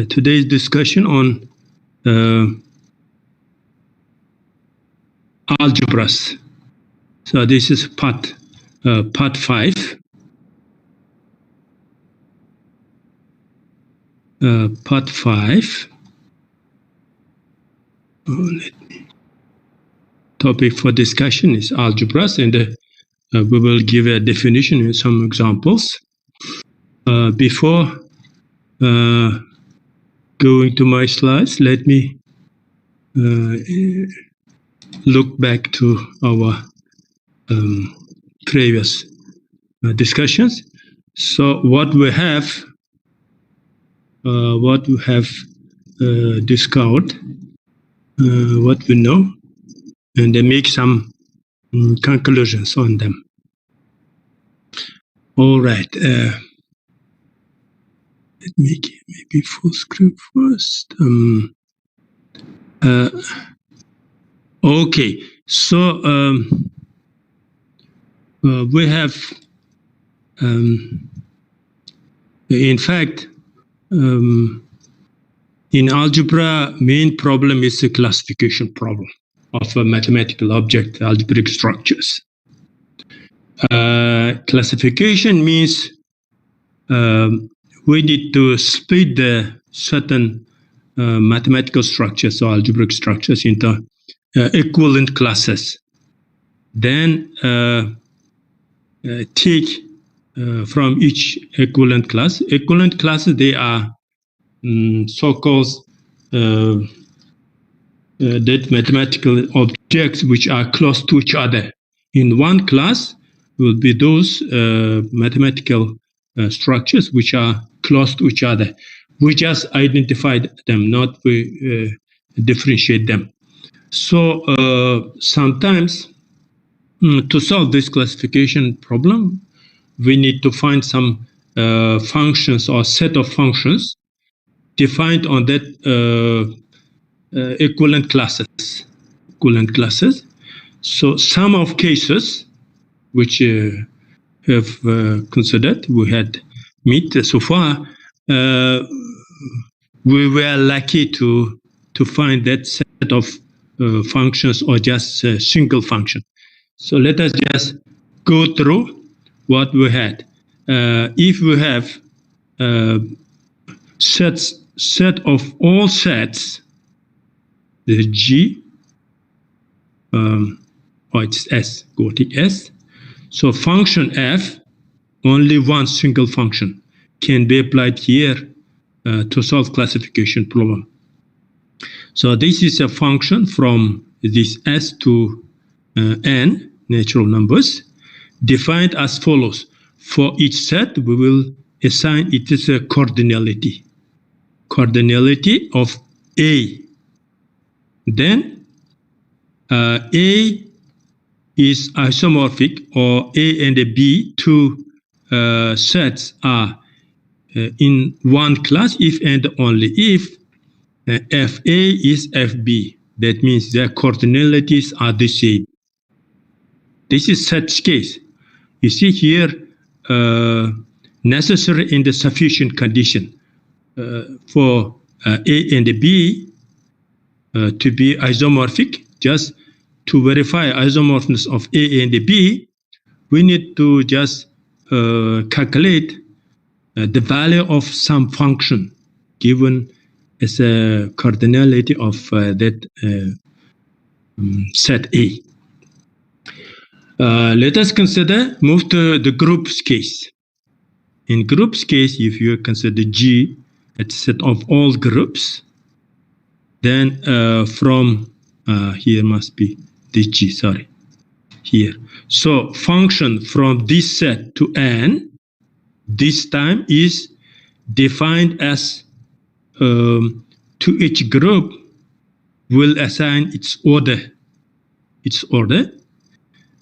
today's discussion on algebras. So this is part 5. Part 5. Topic for discussion is algebras, and we will give a definition and some examples. Before going to my slides, let me look back to our previous discussions. So what we have discovered, what we know, and then make some conclusions on them. All right. Let me get maybe full screen first. Okay, so we have, in fact, in algebra, main problem is the classification problem of a mathematical object, algebraic structures. Classification means we need to split the certain mathematical structures or algebraic structures into equivalent classes. Then take from each equivalent class. Equivalent classes, they are so-called that mathematical objects which are close to each other. In one class will be those mathematical structures which are close to each other. We just identified them, not we differentiate them. So sometimes to solve this classification problem, we need to find some functions or set of functions defined on that equivalent classes. So some of cases which have considered, we had met so far, we were lucky to find that set of functions or just a single function. So let us just go through what we had. If we have set of all sets, the G, or it's S, go to S. So function F, only one single function can be applied here to solve classification problem. So this is a function from this S to N, natural numbers, defined as follows. For each set, we will assign it as a cardinality of A. Then A is isomorphic, or A and B, two sets are in one class if and only if FA is FB. That means their cardinalities are the same. This is such case. You see here, necessary and sufficient condition for A and B to be isomorphic. Just to verify isomorphism of A and B, we need to just calculate the value of some function given as a cardinality of that set A. Let us move to the groups case. In groups case, if you consider G as a set of all groups, then from here must be this G, sorry, here. So function from this set to N, this time is defined as to each group will assign its order.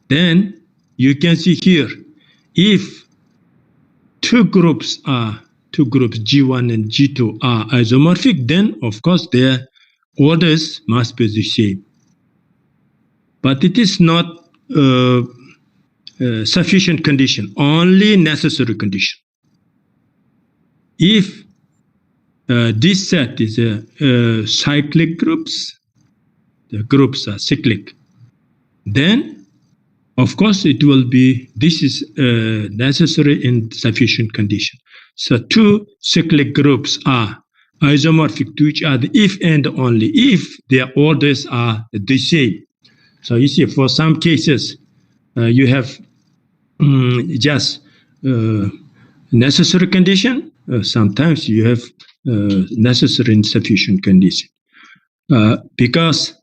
Then you can see here, if two groups G1 and G2 are isomorphic, then of course their orders must be the same. But it is not sufficient condition, only necessary condition. If this set is cyclic groups. The groups are cyclic. Then, of course, it will be, this is necessary and sufficient condition. So two cyclic groups are isomorphic to each other if and only if their orders are the same. So you see, for some cases, you have just necessary condition. Sometimes you have necessary and sufficient condition. Because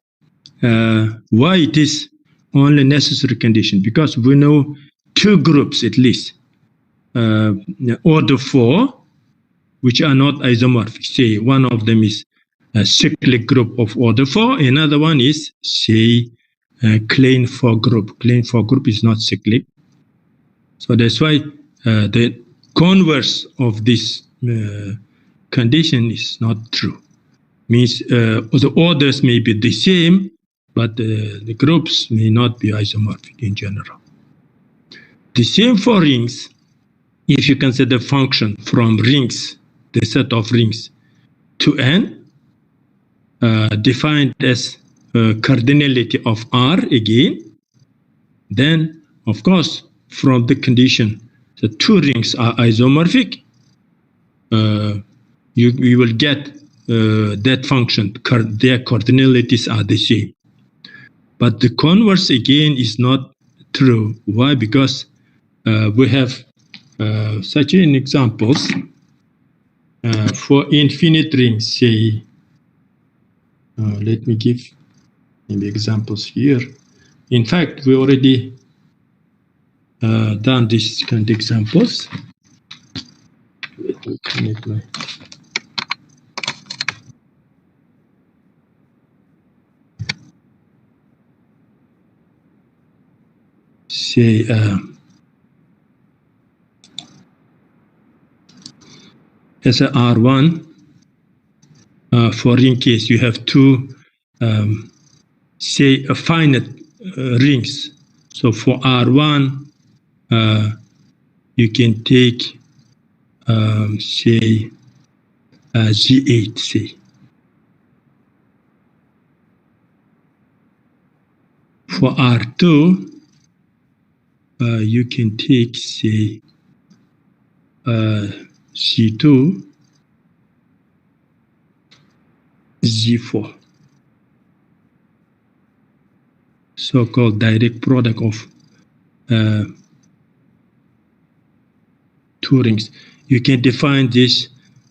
why it is only necessary condition? Because we know two groups at least, order 4, which are not isomorphic. Say one of them is a cyclic group of order 4, another one is, say, Klein 4 group. Klein 4 group is not cyclic. So that's why the converse of this condition is not true. Means the orders may be the same, but the groups may not be isomorphic in general. The same for rings. If you consider function from rings, the set of rings to n, defined as cardinality of R again, then of course from the condition the two rings are isomorphic, you will get that function, their cardinalities are the same. But the converse again is not true. Why? Because we have such an examples for infinite rings. Say, let me give maybe examples here. In fact, we already done this kind of examples. Let me connect my. Say as a R1 for ring case, you have two say a finite rings. So for R1 you can take say G8, say. For R2 you can take, say, C2, Z4, so-called direct product of two rings. You can define this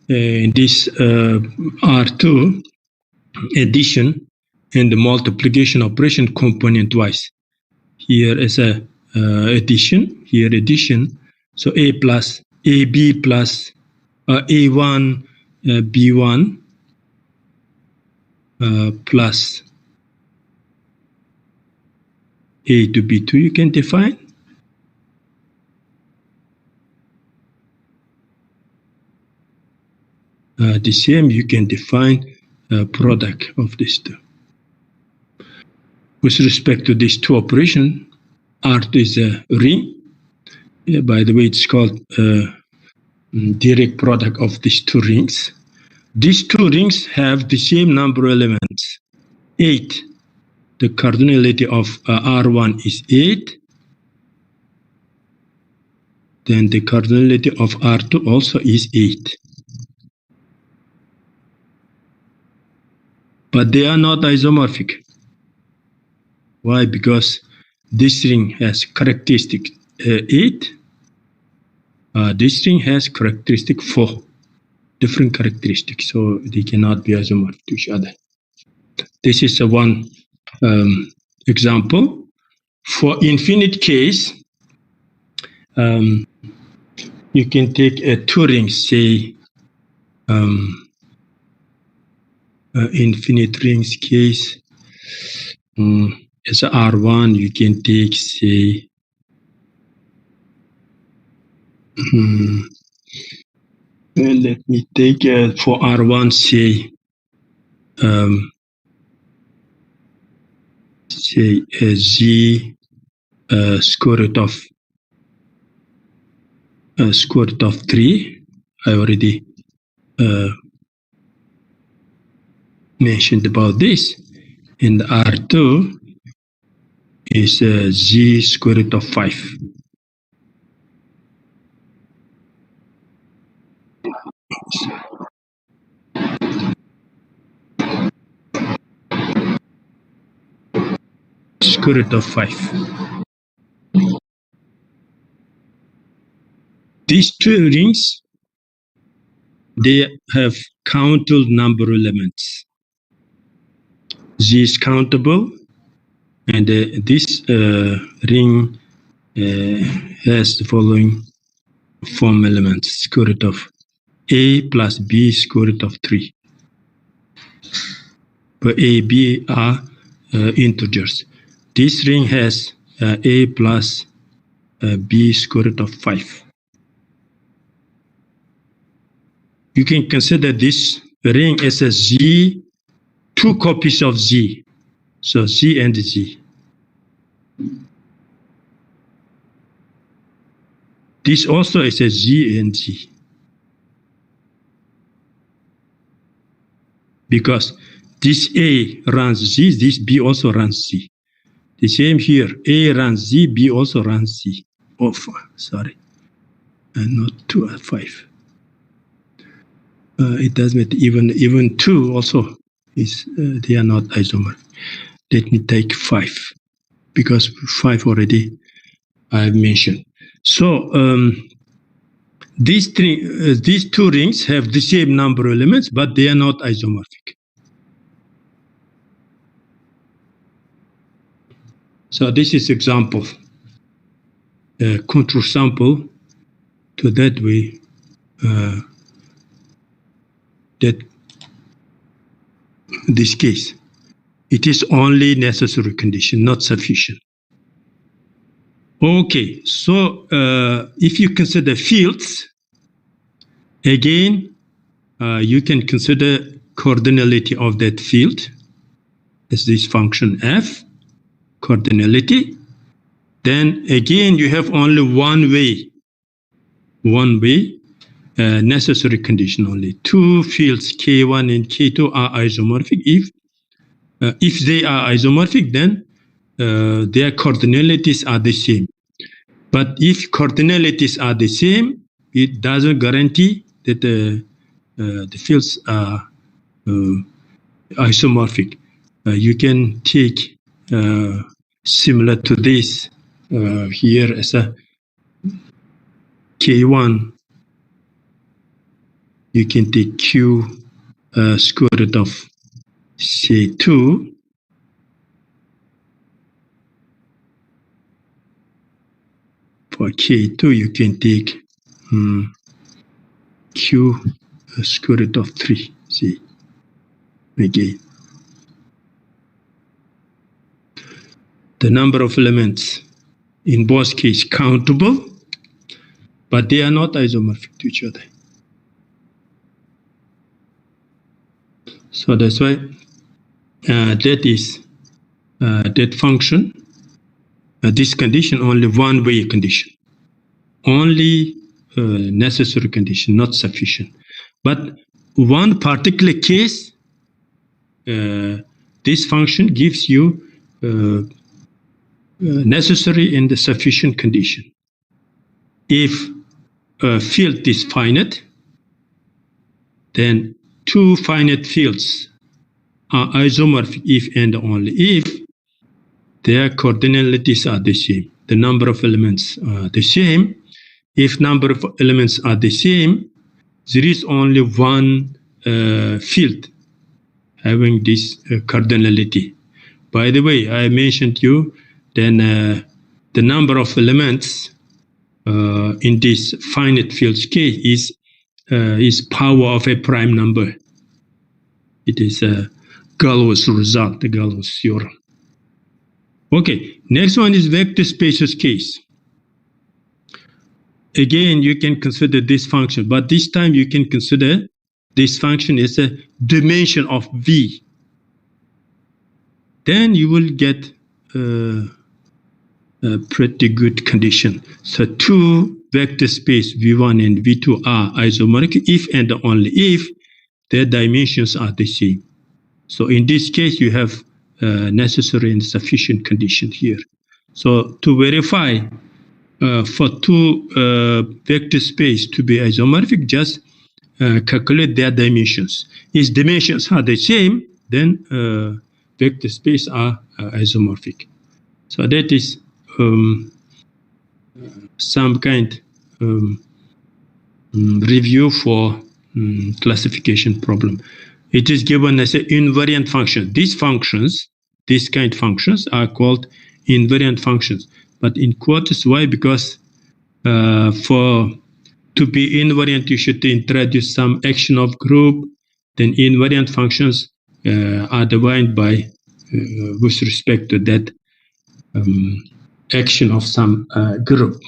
in this R2 addition and the multiplication operation component-wise. Here is a addition, here addition. So A plus AB plus A1 B1 plus A to B2 you can define. The same you can define product of these two. With respect to these two operations, R2 is a ring. By the way, it's called direct product of these two rings. These two rings have the same number of elements, 8. The cardinality of R1 is 8. Then the cardinality of R2 also is 8. But they are not isomorphic. Why? Because this ring has characteristic 8. This ring has characteristic 4. Different characteristics, so they cannot be isomorphic to each other. This is one example. For infinite case, you can take two rings, say infinite rings case. As a R1, you can take, say, let me take for R1, say, say Z square root of 3. I already mentioned about this. And R2 is z square root of 5. Square root of 5. These two rings, they have countable number of elements. Z is countable, and this ring has the following form elements: square root of a plus b square root of 3. But a, b are integers. This ring has a plus b square root of 5. You can consider this ring as a z, two copies of z. So z and z. This also is a z and z. Because this A runs Z, this B also runs Z. The same here, A runs Z, B also runs Z. Oh, sorry, not 2 or 5. It does matter. Even 2 also is they are not isomorphic. Let me take 5 because 5 already I've mentioned. So these two rings have the same number of elements, but they are not isomorphic. So this is example, control sample to that way, that this case, it is only necessary condition, not sufficient. Okay, so if you consider fields, again, you can consider cardinality of that field as this function f, cardinality. Then again, you have only one way, necessary condition only. Two fields K1 and K2 are isomorphic. If they are isomorphic, then their cardinalities are the same. But if cardinalities are the same, it doesn't guarantee that the fields are isomorphic. You can take similar to this here as a K1. You can take Q square root of say 2 for K2. You can take Q square root of 3. See again. The number of elements in both cases countable, but they are not isomorphic to each other. So that's why that is that function, this condition, only one-way condition, only necessary condition, not sufficient. But one particular case, this function gives you necessary and the sufficient condition. If a field is finite, then two finite fields are isomorphic if and only if their cardinalities are the same. The number of elements are the same. If number of elements are the same, there is only one field having this cardinality. By the way, I mentioned you, then the number of elements in this finite fields case is power of a prime number. It is a Galois result, the Galois theorem. Okay, next one is vector spaces case. Again, you can consider this function, but this time you can consider this function as a dimension of V. Then you will get a pretty good condition. So two vector space V1 and V2 are isomorphic if and only if their dimensions are the same. So in this case, you have necessary and sufficient condition here. So to verify for two vector space to be isomorphic, just calculate their dimensions. If dimensions are the same, then vector space are isomorphic. So that is some kind review for classification problem. It is given as an invariant function. These functions, these kind of functions, are called invariant functions. But in quotes, why? Because for to be invariant, you should introduce some action of group. Then invariant functions are defined by with respect to that action of some group.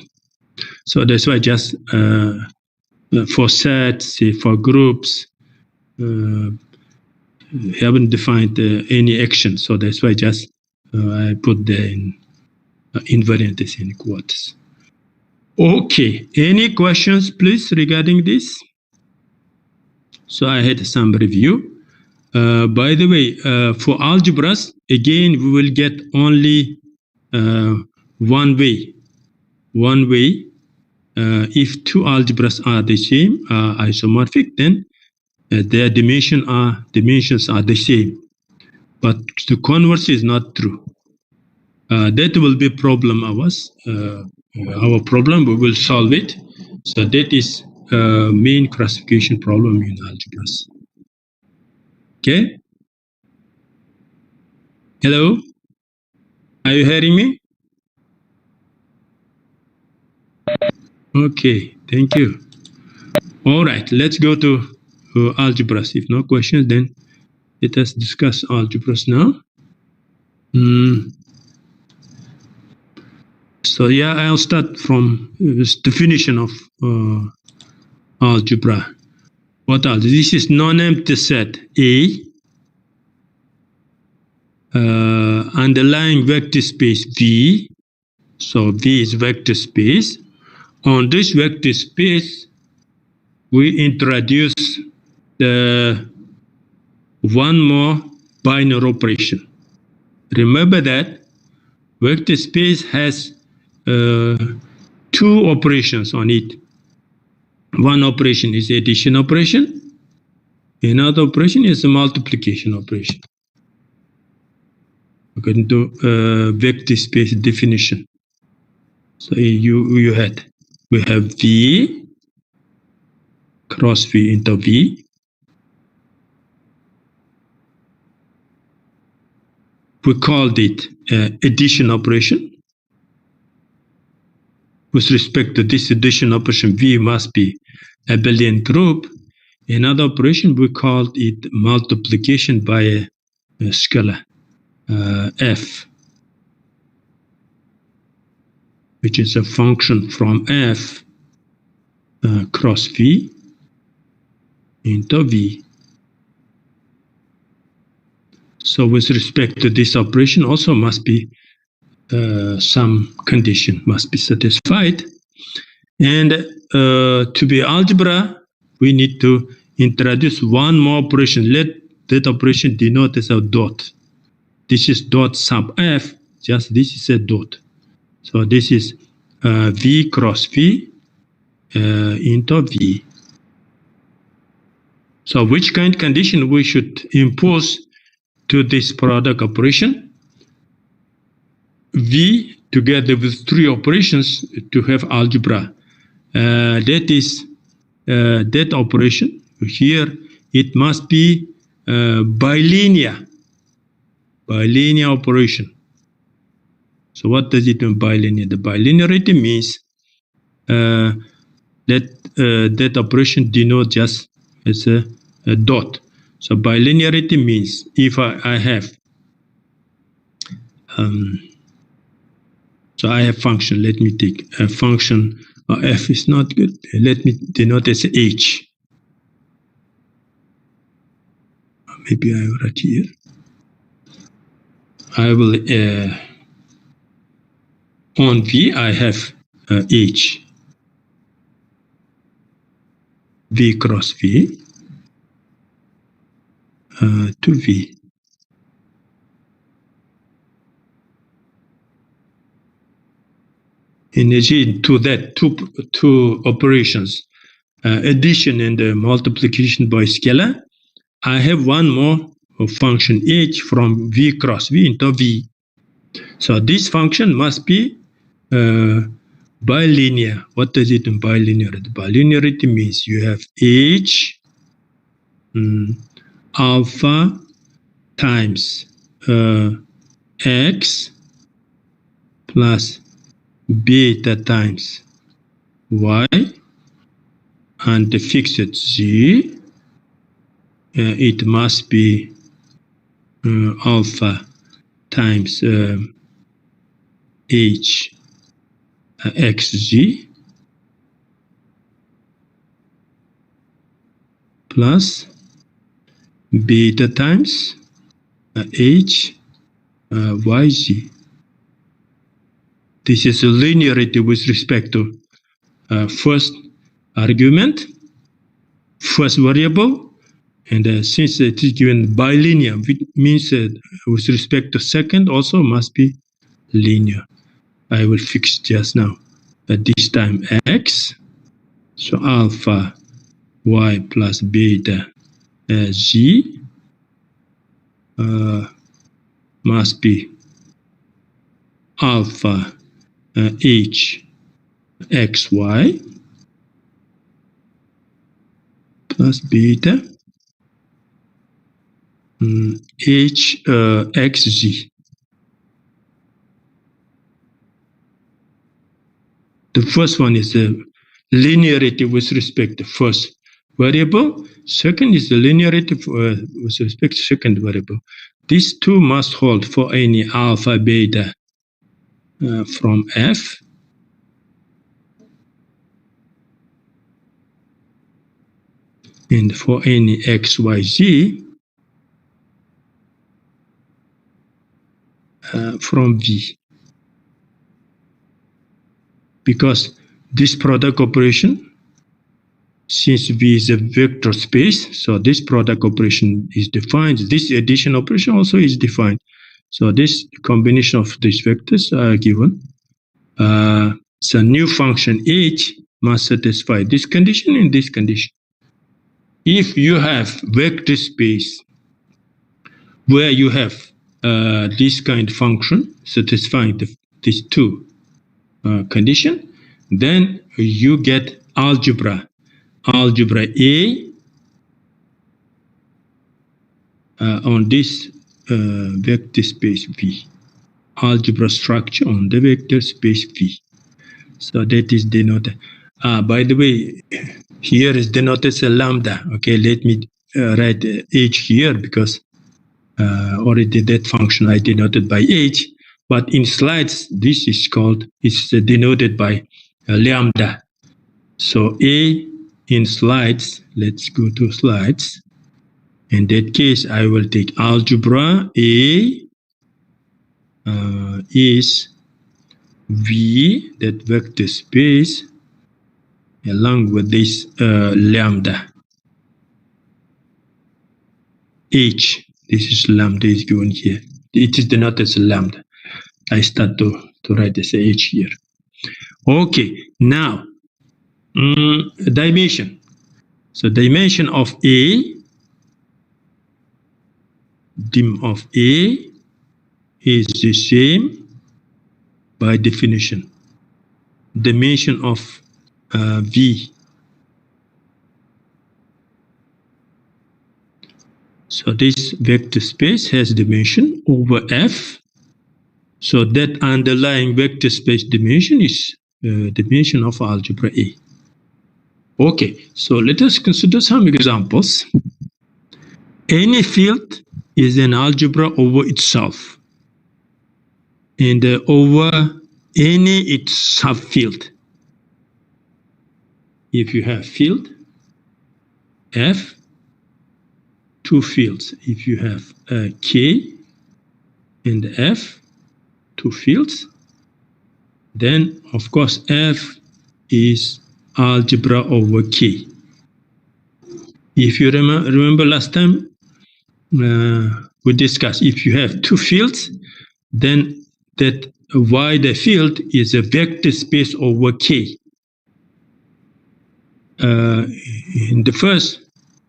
So that's why just for sets, for groups, haven't defined any action. So that's why just I put the invariant is in quotes. Okay, any questions, please, regarding this? So I had some review. By the way, for algebras, again, we will get only one way. One way. If two algebras are the same, isomorphic, then their dimensions are the same. But the converse is not true. That will be a problem of us. Our problem, we will solve it. So that is main classification problem in algebras. Okay. Hello. Are you hearing me? Okay. Thank you. All right. Let's go to algebras. If no questions, then let us discuss algebras now. So yeah, I'll start from this definition of algebra. What else? This is non-empty set A, underlying vector space V. So V is vector space. On this vector space, we introduce the one more binary operation. Remember that vector space has two operations on it. One operation is addition operation. Another operation is a multiplication operation. According to vector space definition. So we have V cross V into V. We called it addition operation. With respect to this addition operation, V must be a abelian group. Another operation, we called it multiplication by a scalar, F, which is a function from F cross V into V. So with respect to this operation, also must be some condition must be satisfied. And to be algebra, we need to introduce one more operation. Let that operation denote as a dot. This is dot sub F, just this is a dot. So this is V cross V into V. So which kind of condition we should impose to this product operation? V together with three operations to have algebra. That is that operation. Here it must be bilinear operation. So what does it mean bilinear? The bilinearity means that operation denotes just as a dot. So bilinearity means if I have so I have function. Let me take a function. F is not good. Let me denote as H. Maybe I write here. I will on V I have H. V cross V to V. In addition to that, two operations, addition and multiplication by scalar, I have one more function h from v cross v into v. So this function must be bilinear. What does it mean, bilinearity? Bilinearity means you have h alpha times x plus beta times y and the fixed z. It must be alpha times h xz plus beta times h yz. This is a linearity with respect to first argument, first variable, and since it is given bilinear, which means with respect to second also must be linear. I will fix just now. At this time x, so alpha y plus beta z must be alpha h xy plus beta h xz. The first one is the linearity with respect to first variable. Second is the linearity with respect to second variable. These two must hold for any alpha beta from f. And for any x, y, z from v. Because this product operation, since v is a vector space, so this product operation is defined. This addition operation also is defined. So this combination of these vectors are given. So new function h must satisfy this condition and this condition. If you have vector space where you have this kind of function satisfying these two condition, then you get algebra A on this vector space V, algebra structure on the vector space V. So that is denoted. By the way, here is denoted as a lambda. Okay, let me write h here because already that function I denoted by h. But in slides, this is called, it's denoted by lambda. So A in slides, let's go to slides. In that case, I will take algebra A is V, that vector space, along with this lambda. H, this is lambda is given here. It is denoted as lambda. I start to write this h here. Okay, now dimension. So dimension of A, dim of A is the same by definition. Dimension of V. So this vector space has dimension over F. So that underlying vector space dimension is dimension of algebra A. Okay, so let us consider some examples. Any field is an algebra over itself and over any its subfield. If you have field F, two fields. If you have K and F, two fields, then of course F is algebra over K. If you remember last time we discussed, if you have two fields, then that why the field is a vector space over K. In the first,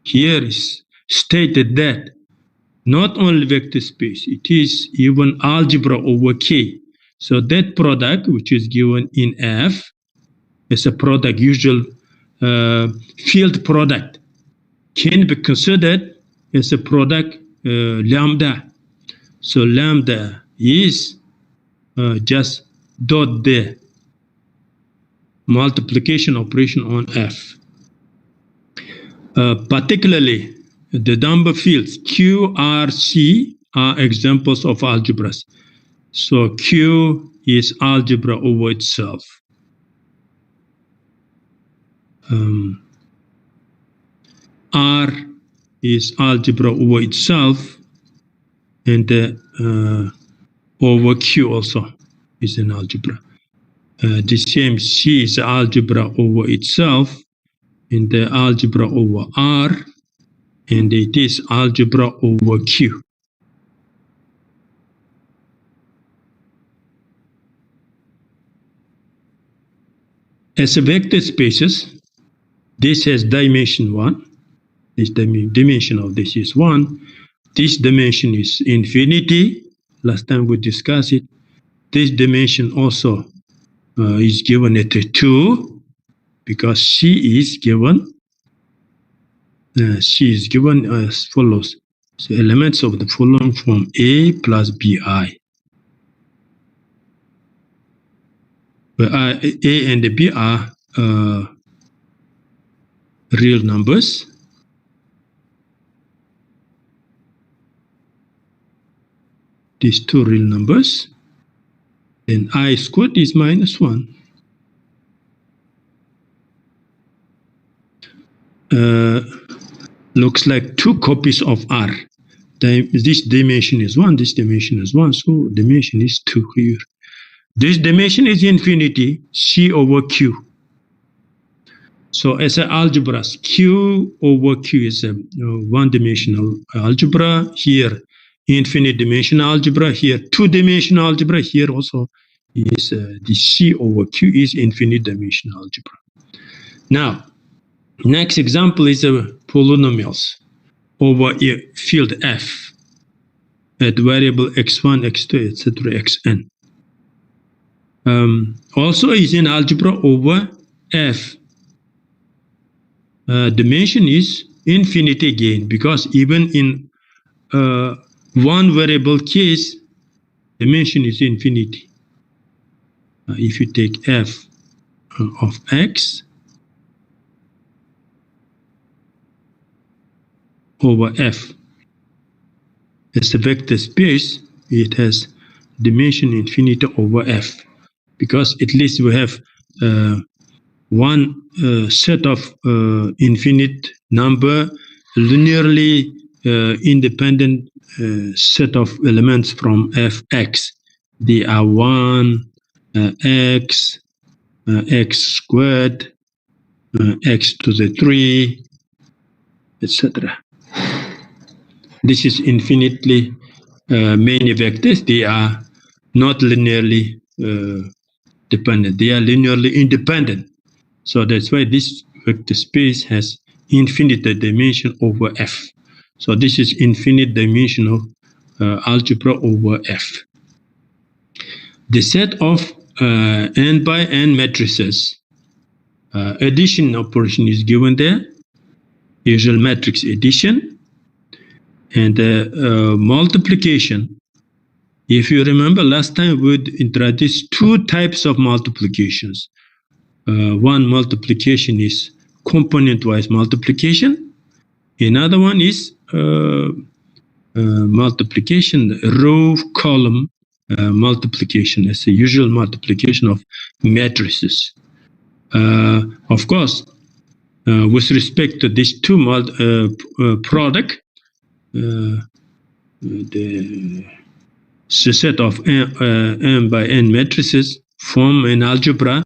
here is stated that not only vector space, it is even algebra over K. So that product, which is given in F, is a product, usual field product, can be considered as a product lambda. So lambda is just dot the multiplication operation on F. Particularly, the number fields Q, R, C are examples of algebras. So Q is algebra over itself. R is algebra over itself, and over Q also is an algebra. The same C is algebra over itself, and the algebra over R, and it is algebra over Q. As a vector spaces, this has dimension 1. This dimension of this is 1. This dimension is infinity. Last time we discussed it. This dimension also is given at 2 because C is given as follows. So elements of the following form A plus BI. Where A and B are real numbers. These two real numbers. Then I squared is minus 1. Looks like two copies of R. This dimension is 1, this dimension is 1, so dimension is 2 here. This dimension is infinity, C over Q. So as an algebra, Q over Q is a one-dimensional algebra. Here, infinite dimensional algebra. Here, two-dimensional algebra. Here also is the C over Q is infinite dimensional algebra. Now, next example is polynomials over a field F at variable x1, x2, etc., xn. Also is in algebra over F. Dimension is infinity again, because even in one variable case, dimension is infinity. If you take F of x over F as a vector space, it has dimension infinity over F, because at least we have one set of infinite number, linearly independent set of elements from Fx. They are 1, x, x squared, x to the 3, etc. This is infinitely many vectors. They are not linearly dependent. They are linearly independent. So that's why this vector space has infinite dimension over F. So this is infinite dimensional algebra over F. The set of n by n matrices, addition operation is given there, usual matrix addition, and multiplication. If you remember, last time we introduced two types of multiplications. One multiplication is component-wise multiplication. Another one is multiplication, row-column multiplication, as a usual multiplication of matrices. Of course, with respect to these two product, the set of m by n matrices form an algebra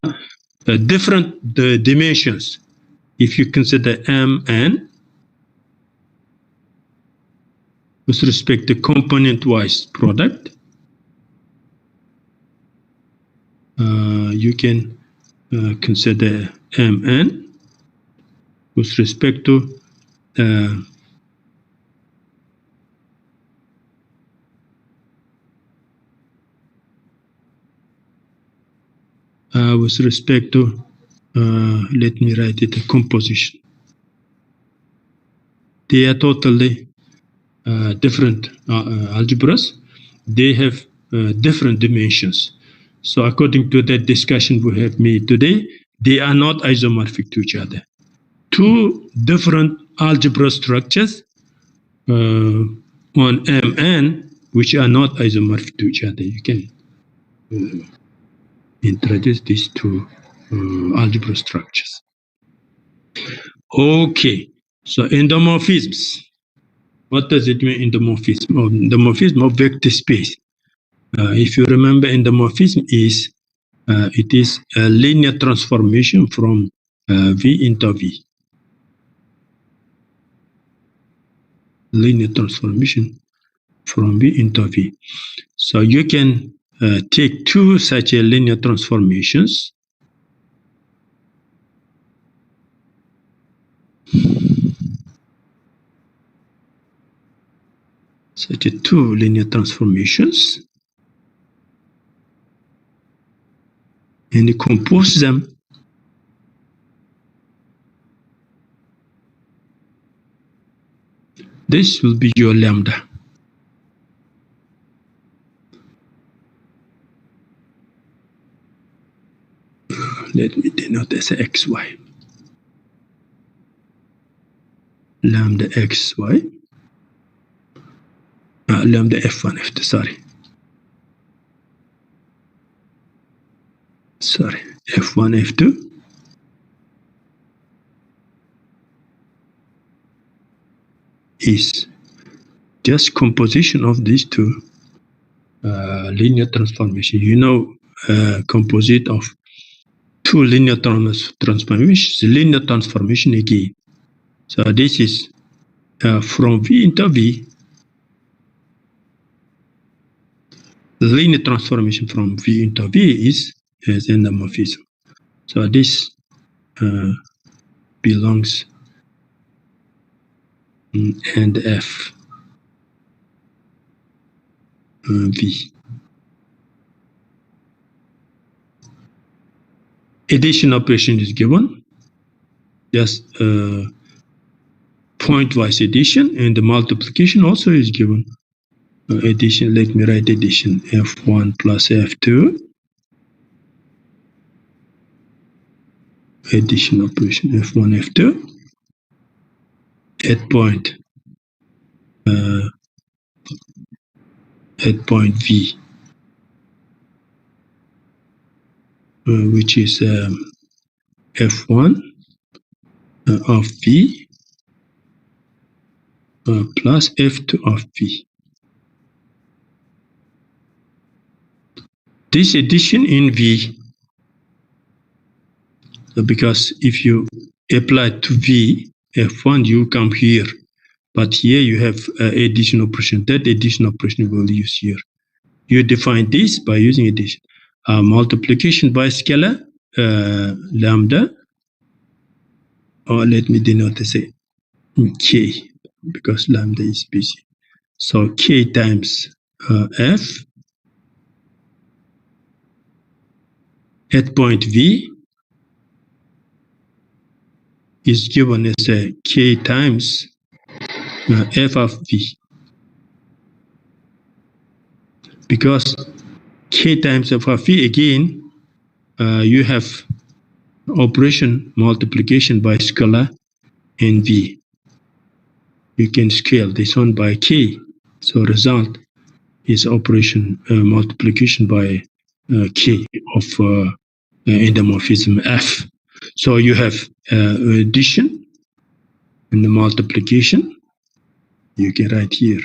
different dimensions. If you consider mn with respect to component-wise product, you can consider Mn with respect to let me write it, a composition. They are totally different algebras. They have different dimensions. So according to that discussion we have made today, they are not isomorphic to each other. Two different algebra structures on Mn which are not isomorphic to each other. You can introduce these two algebra structures. Okay, so endomorphisms. What does it mean, endomorphism? Endomorphism of vector space. If you remember, endomorphism is it is a linear transformation from V into V. Linear transformation from V into V. So you can take two such a linear transformations. Such a two linear transformations, and you compose them this will be your lambda. Let me denote as xy. Lambda xy. Lambda f1, f2, sorry, f1, f2 is just composition of these two linear transformation. You know, composite of two linear transformations, linear transformation again. So this is from V into V. Linear transformation from V into V is endomorphism. So this belongs and F V. Addition operation is given, just pointwise addition, and the multiplication also is given. Addition, let me write addition, F1 plus F2. Addition operation, F1, F2. At point V, which is F1 of V plus F2 of V. This addition in V, because if you apply to V, F1, you come here. But here you have addition operation. That addition operation we will use here. You define this by using addition. Multiplication by scalar, lambda, or let me denote as a K, because lambda is busy. So K times F at point V is given as a K times F of V, because K times F of V again, you have operation multiplication by scalar in V. You can scale this one by K, so result is operation multiplication by K of endomorphism F. So you have addition and the multiplication. You can write here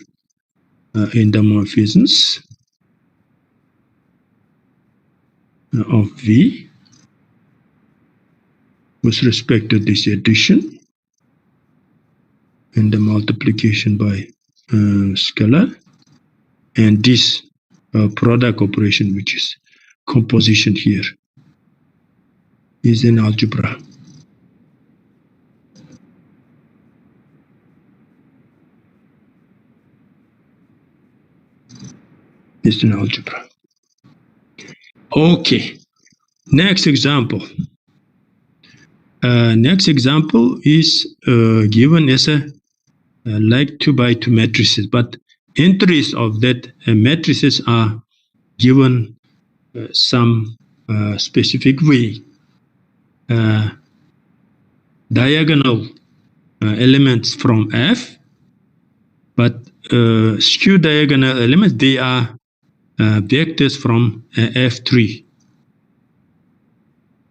endomorphisms of V with respect to this addition and the multiplication by scalar, and this product operation, which is composition here. is an algebra. Is an algebra. Okay. Next example. Next example is given as a like 2 by 2 matrices, but entries of that matrices are given some specific way. Diagonal elements from F, but skew diagonal elements, they are vectors from F3.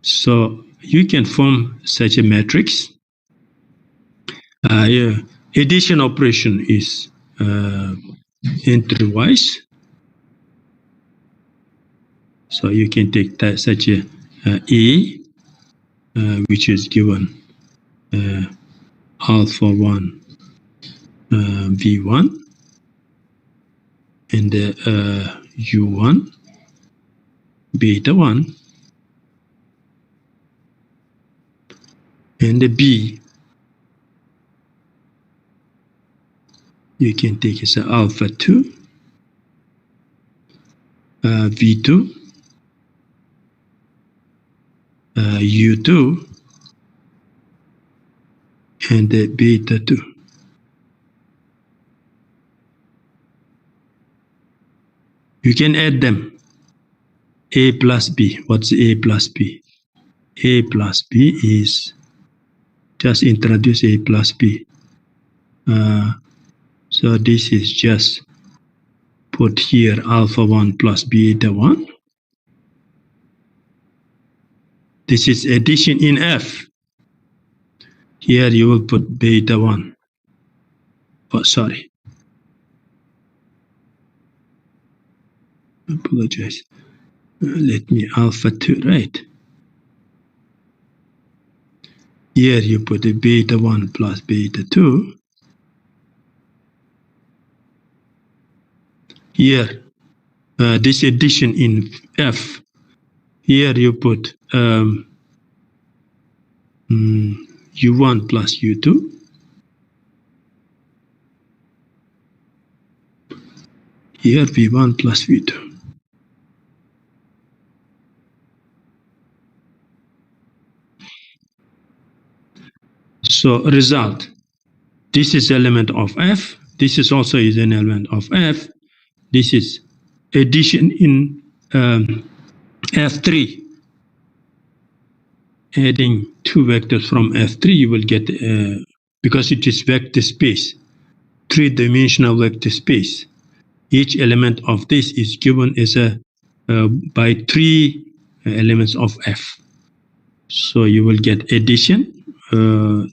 So you can form such a matrix. Addition operation is entry-wise. So you can take that, such a A, which is given alpha 1 V1 and U1 beta 1 and the B you can take as alpha 2 V2 U2 and the beta 2. You can add them. A plus B. What's A plus B? A plus B is just introduce A plus B. So this is just put here alpha 1 plus beta 1. This is addition in F. Here you will put beta 1. Oh, sorry. Apologize. Let me alpha 2, right? Here you put a beta 1 plus beta 2. Here, this addition in F. Here you put U1 plus U2. Here V1 plus V2. So result, this is element of F. This is also is an element of F. This is addition in F3. Adding two vectors from F3, you will get, because it is vector space, three-dimensional vector space. Each element of this is given as a by three elements of F. So you will get addition,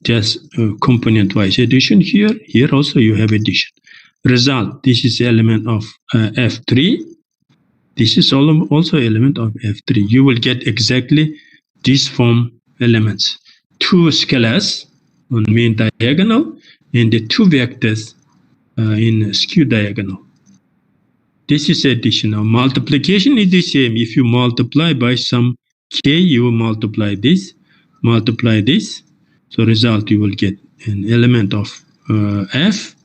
just component-wise addition here. Here also you have addition. Result, this is element of F3. This is also element of F3. You will get exactly these form elements. Two scalars on main diagonal and the two vectors in skew diagonal. This is addition. Now multiplication is the same. If you multiply by some k, you will multiply this. So result, you will get an element of F.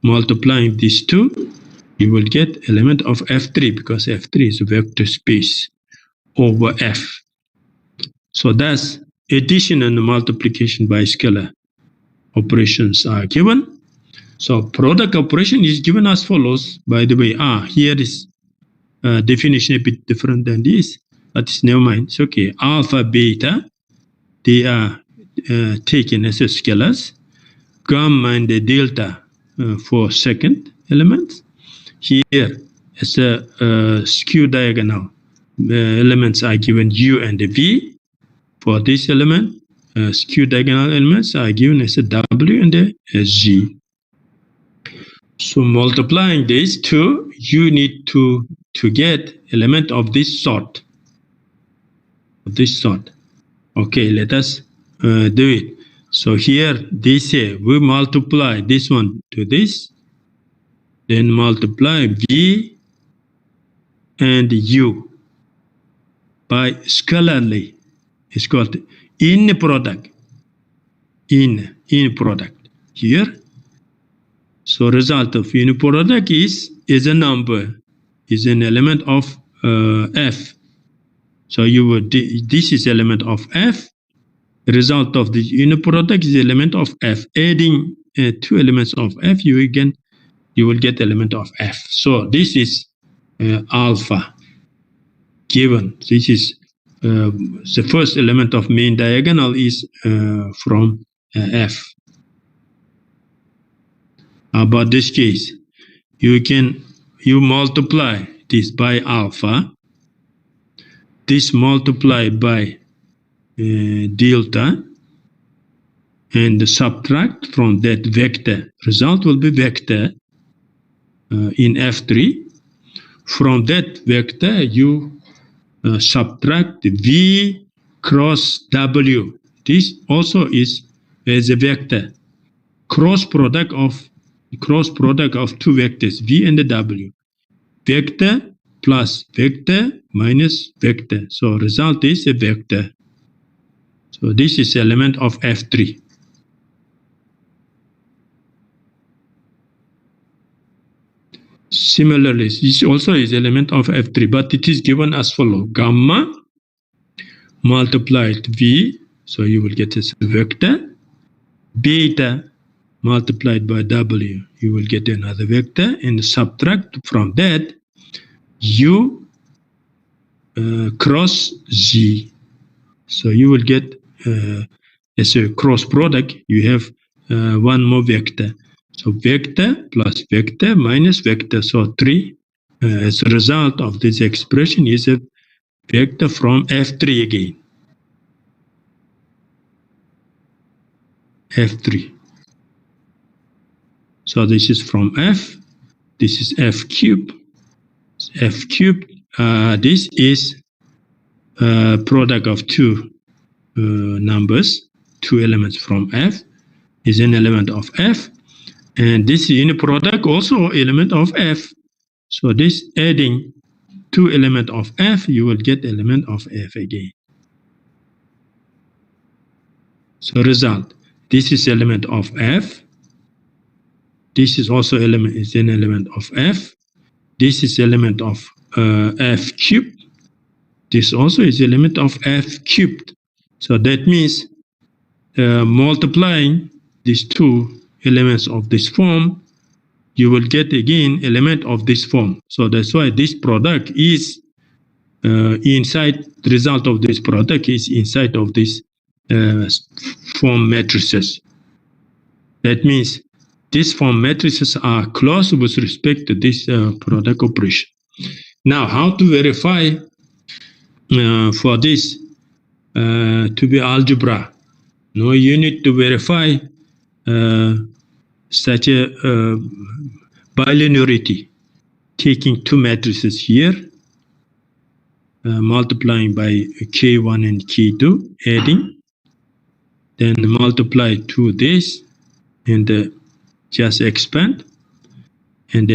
Multiplying these two, you will get element of F3 because F3 is a vector space over F. So that's addition and multiplication by scalar operations are given. So product operation is given as follows. By the way, here is definition a bit different than this, but never mind. It's okay. Alpha, beta, they are taken as scalars. Gamma and the delta for second elements. Here as a skew diagonal elements are given U and the V. For this element, skew diagonal elements are given as a W and a Z. So multiplying these two, you need to get element of this sort. Okay, let us do it. So here they say we multiply this one to this, then multiply V and U by scalarly It's called in product. In product here. So result of in product is a number, is an element of F. So you would, this is element of F. The result of the unit product is element of F. Adding two elements of F, you will get element of F. So this is alpha given. This is the first element of main diagonal is from F. About this case, you multiply this by alpha, this multiplied by delta, and subtract from that vector. Result will be vector in F3. From that vector, you subtract V cross W. This also is as a vector. Cross product of two vectors, V and W. Vector plus vector minus vector. So result is a vector. So this is element of F3. Similarly, this also is element of F3, but it is given as follows. Gamma multiplied V, so you will get a vector. Beta multiplied by W, you will get another vector, and subtract from that U cross Z. So you will get as a cross product, you have one more vector. So vector plus vector minus vector. So 3 as a result of this expression is a vector from F3 again. F3. So this is from F. This is F cubed. F cubed. This is product of two numbers, two elements from F is an element of F. And this unit product also element of F. So this adding two element of F, you will get element of F again. So result, this is element of F. This is also an element of F. This is element of F cubed. This also is element of F cubed. So that means multiplying these two elements of this form, you will get again element of this form. So that's why this product is inside, the result of this product is inside of this form matrices. That means these form matrices are close with respect to this product operation. Now, how to verify for this to be algebra? No, you need to verify such a bilinearity, taking two matrices here, multiplying by K1 and K2, adding, then multiply to this, and just expand. And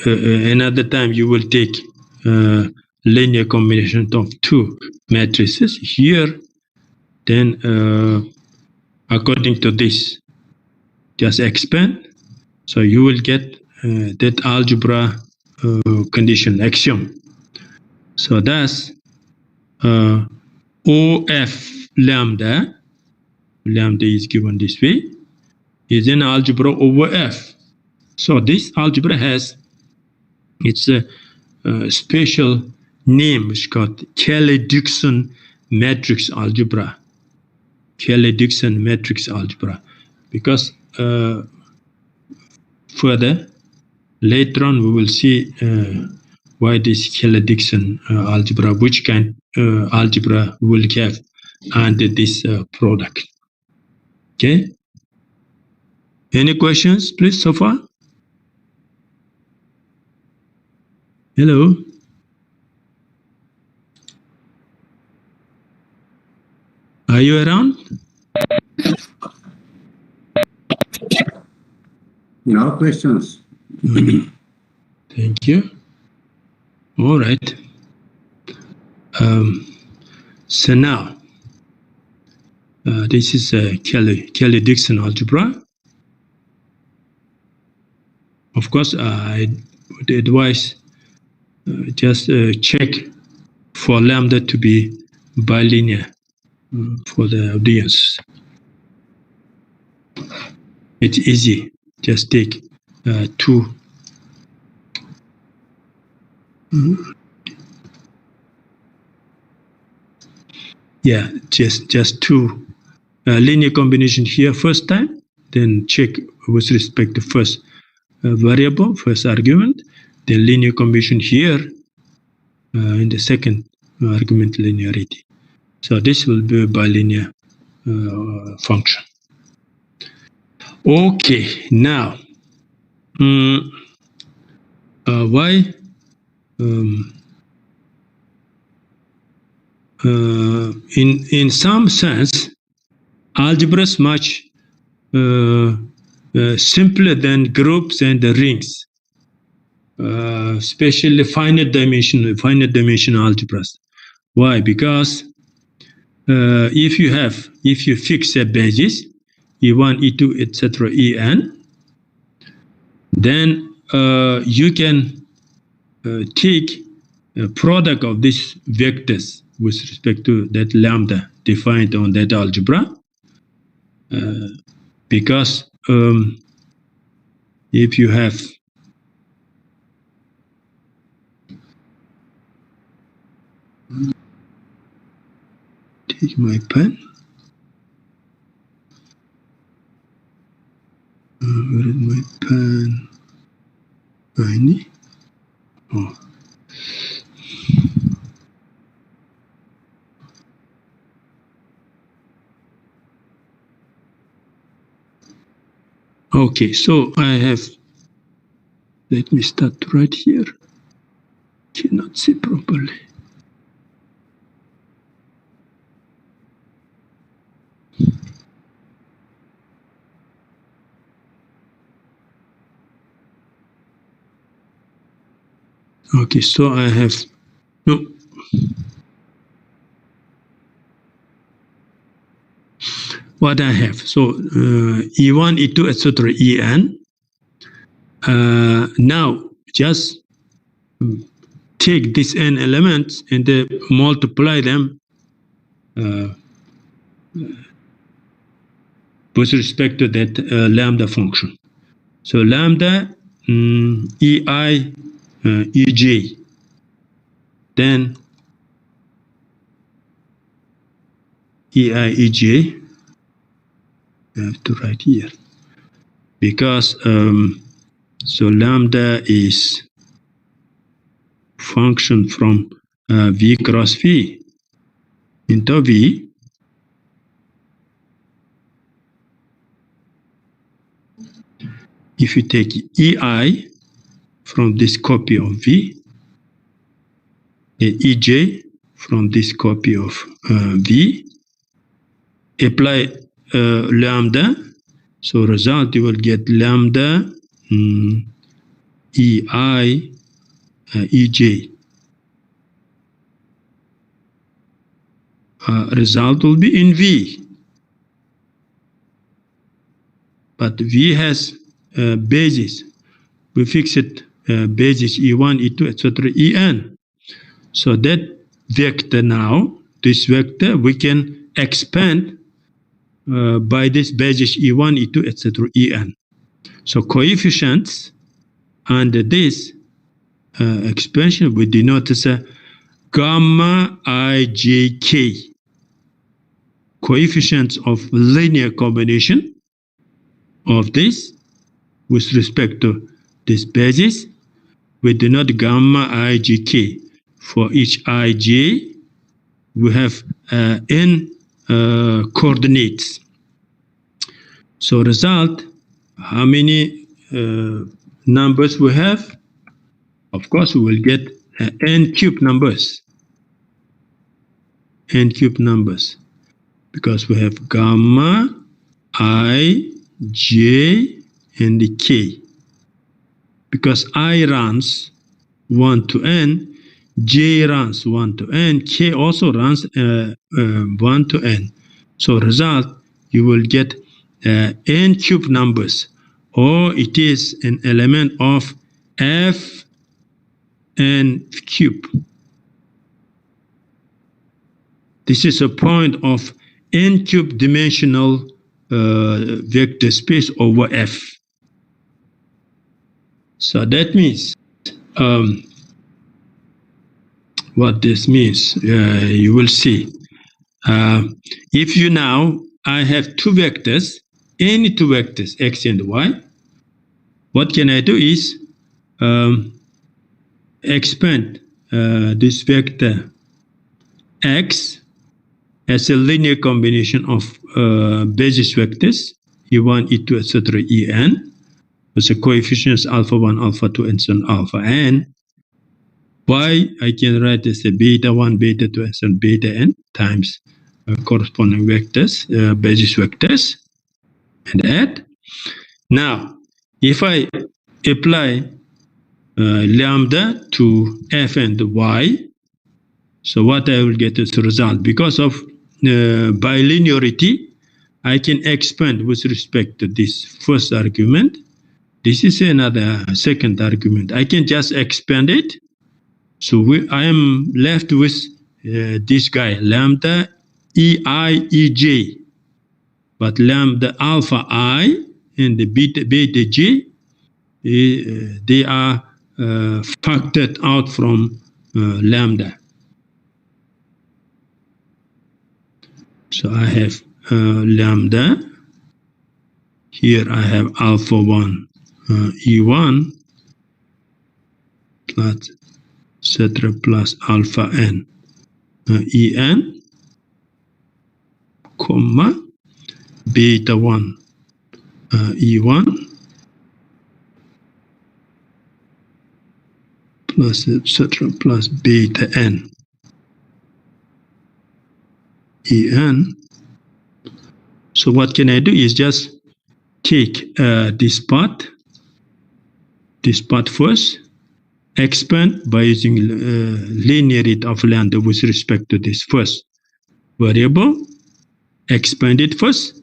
another time you will take linear combination of two matrices here, then according to this, just expand. So you will get that algebra condition axiom. So that's OF lambda is given this way, is an algebra over F. So this algebra has its special name, which is called Kelly-Dixon matrix algebra. Kelly-Dixon matrix algebra, because further later on we will see why this Kelly-Dixon algebra, which kind algebra will have under this product. Okay. Any questions, please, so far? Hello. Are you around? No questions. Thank you. All right. So now, This is a Kelly-Dixon algebra. Of course, I would advise just check for lambda to be bilinear for the audience. It's easy. Just take 2. Yeah, just 2 linear combination here first time, then check with respect to first variable, first argument, then linear combination here in the second argument linearity. So this will be a bilinear function. Okay, now why in some sense algebra is much simpler than groups and the rings, especially finite dimensional algebras. Why? Because if you fix a basis E1, E2, etc., En, then you can take a product of these vectors with respect to that lambda defined on that algebra, because if you have take my pen. Where is my pen? Oh. Okay, so I have, let me start right here. Cannot see properly. Okay, so I have, no. What I have, so E1, E2, etc., En. Now, just take these n elements and multiply them with respect to that lambda function. So lambda Ei Ej, then Ei Ej, I have to write here, because so lambda is function from V cross V into V. If you take Ei from this copy of V, Ej from this copy of V, apply lambda, so result you will get lambda Ei Ej. Result will be in V, but V has basis. We fix it basis E1, E2, etc., En. So that vector now, this vector, we can expand by this basis E1, E2, etc., En. So coefficients under this expansion we denote as a gamma ijk. Coefficients of linear combination of this with respect to this basis, we denote gamma ijk. For each ij, we have n coordinates. So result, how many numbers we have? Of course, we will get n cube numbers. N cube numbers. Because we have gamma, I, j, and k. Because I runs 1 to n, j runs 1 to n, k also runs 1 to n. So result, you will get n cube numbers, or it is an element of f n cube. This is a point of n cube dimensional vector space over F. So that means what this means, you will see. If you now, I have two vectors, any two vectors, x and y, what can I do is expand this vector x as a linear combination of basis vectors, e1, e2, etc., en, with the coefficients alpha 1, alpha 2, and so on, alpha n. Y, I can write as a beta 1, beta 2, and so on, beta n times corresponding vectors, basis vectors, and add. Now, if I apply lambda to f and y, so what I will get as a result, because of bilinearity, I can expand with respect to this first argument. This is another second argument. I can just expand it. So I am left with this guy, lambda ei ej. But lambda alpha I and the beta j, they are factored out from lambda. So I have lambda. Here I have alpha 1 e1 plus etc. plus alpha n en, comma beta 1 e1 plus etc. plus beta n en. So what can I do is just take this part first, expand by using linearity of lambda with respect to this first variable, expand it first,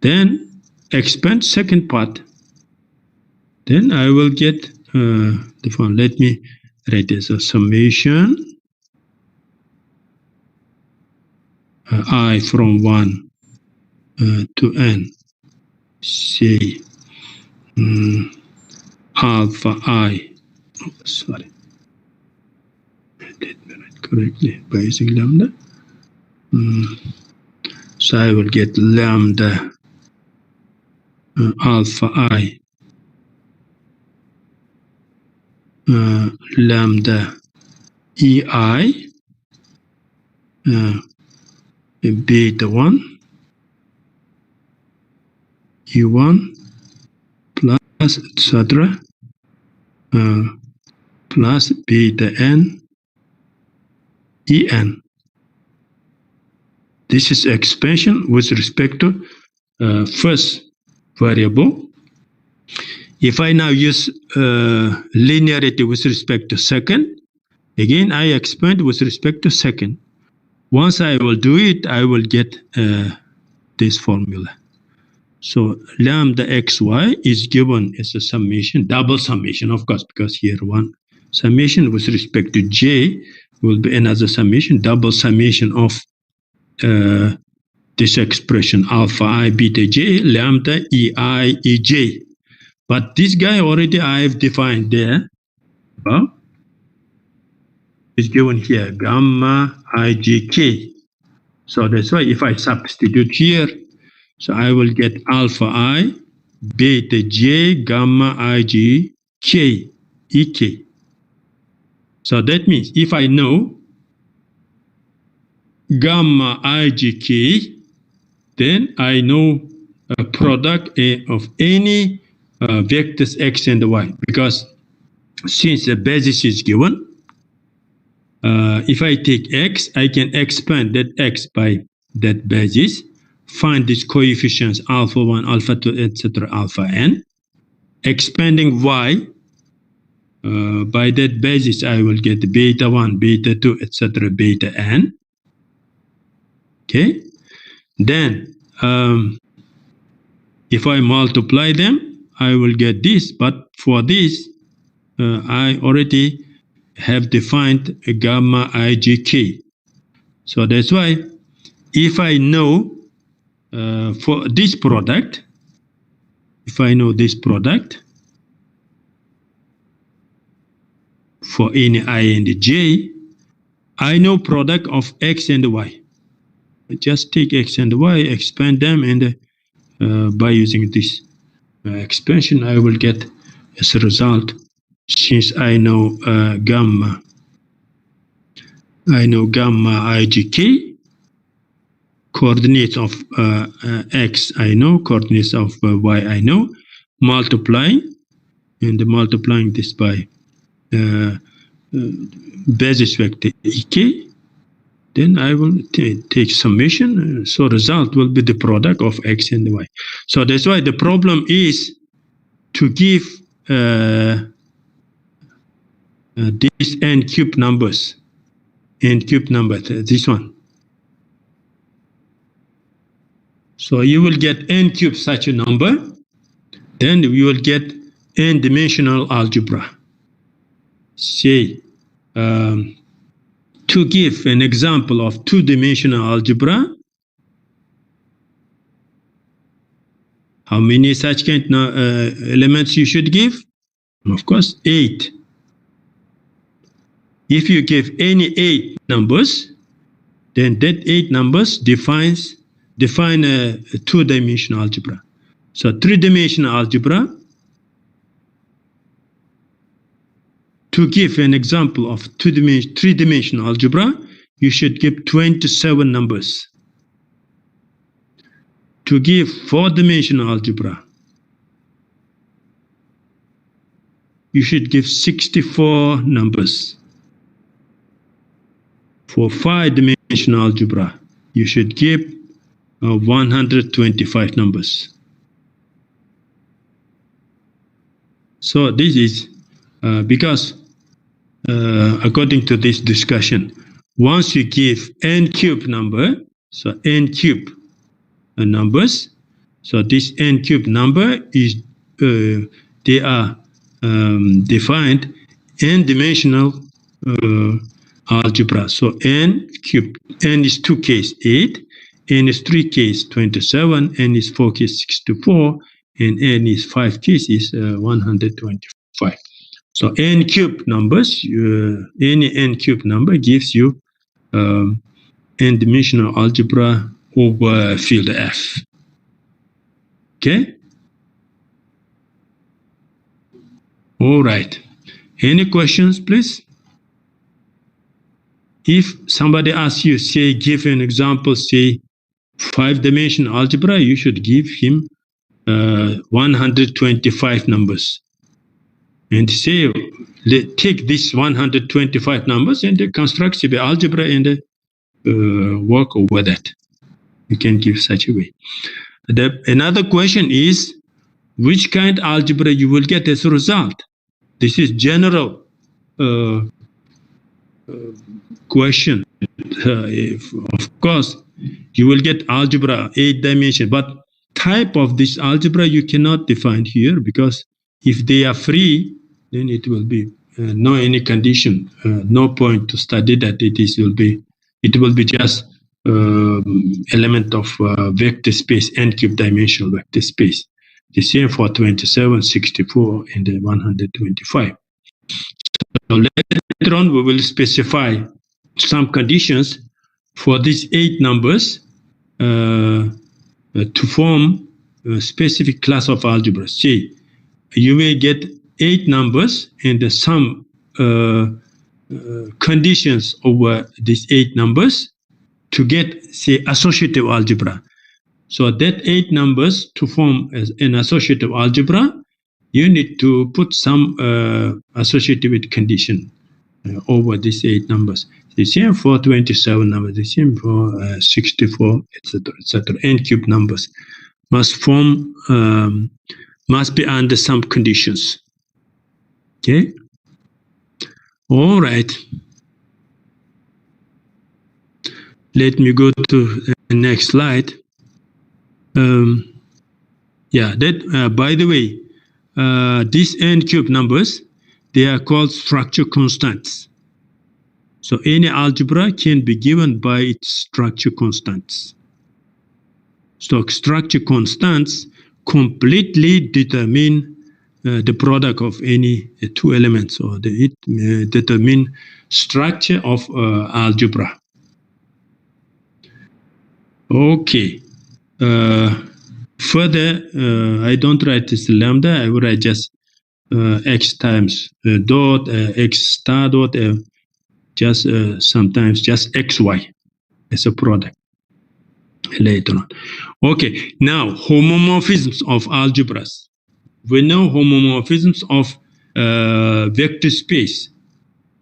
then expand second part. Then I will get the form. Let me write this as summation I from 1 to n, say alpha I, sorry, let me write correctly by using lambda. So I will get lambda alpha I lambda ei beta 1 e1 plus etc. Plus beta n en. This is expansion with respect to first variable. If I now use linearity with respect to second, again I expand with respect to second. Once I will do it, I will get this formula. So lambda xy is given as a summation, double summation, of course, because here one summation with respect to j will be another summation, double summation of this expression alpha I beta j lambda ei ej. But this guy already I have defined there. Is given here gamma ijk. So that's why if I substitute here, so I will get alpha I beta j gamma ij k ek. So that means if I know gamma ijk, then I know a product of any vectors x and y, because since the basis is given, if I take x, I can expand that x by that basis, find these coefficients alpha 1, alpha 2, etc., alpha n. Expanding y by that basis, I will get beta 1, beta 2, etc., beta n. Okay. Then if I multiply them, I will get this. But for this, I already have defined a gamma IGK. So that's why if I know for this product, if I know this product for any I and j, I know product of x and y. I just take x and y, expand them, and by using this expansion, I will get as a result, since I know gamma IGK, coordinates of x I know, coordinates of y I know, multiplying this by basis vector ek, then I will take summation, so result will be the product of x and y. So that's why the problem is to give these n cube numbers, this one. So you will get n cube such a number, then you will get n-dimensional algebra. Say, to give an example of two-dimensional algebra, how many such kind of elements you should give? Of course, 8. If you give any 8 numbers, then that 8 numbers define a two-dimensional algebra. So three-dimensional algebra, to give an example of three-dimensional algebra, you should give 27 numbers. To give four-dimensional algebra, you should give 64 numbers. For five-dimensional algebra, you should give 125 numbers. So this is because according to this discussion, once you give n cube number, so n cube numbers, so this n cube number is they are defined n-dimensional algebra. So n cube, n is 2 case 8, n is 3 case 27, n is 4 case 64, and n is 5 case is 125. So n cube numbers, any n cube number gives you n-dimensional algebra over field F. Okay? All right. Any questions, please? If somebody asks you, say, give an example, say, 5-dimensional algebra, you should give him 125 numbers. And say, take these 125 numbers and construct the algebra and work over that. You can give such a way. Another question is, which kind of algebra you will get as a result? This is general question. Of course, you will get algebra 8 dimension, but type of this algebra you cannot define here, because if they are free, then it will be no any condition, no point to study that. It will be just element of vector space, n cube dimensional vector space. The same for 27, 64, and 125. So later on, we will specify some conditions for these 8 numbers to form a specific class of algebra. Say, you may get 8 numbers and some conditions over these 8 numbers to get, say, associative algebra. So that 8 numbers to form as an associative algebra, you need to put some associative condition over these 8 numbers. The same for 27 numbers, the same for 64, etc., etc. N cube numbers must form, must be under some conditions. Okay. All right. Let me go to the next slide. Yeah, that by the way, these n-cube numbers, they are called structure constants. So any algebra can be given by its structure constants. So structure constants completely determine the product of any two elements, or determine structure of algebra. Okay. Further, I don't write this lambda. I will write just x times dot x star dot just sometimes just xy as a product later on. Okay, now homomorphisms of algebras. We know homomorphisms of vector space.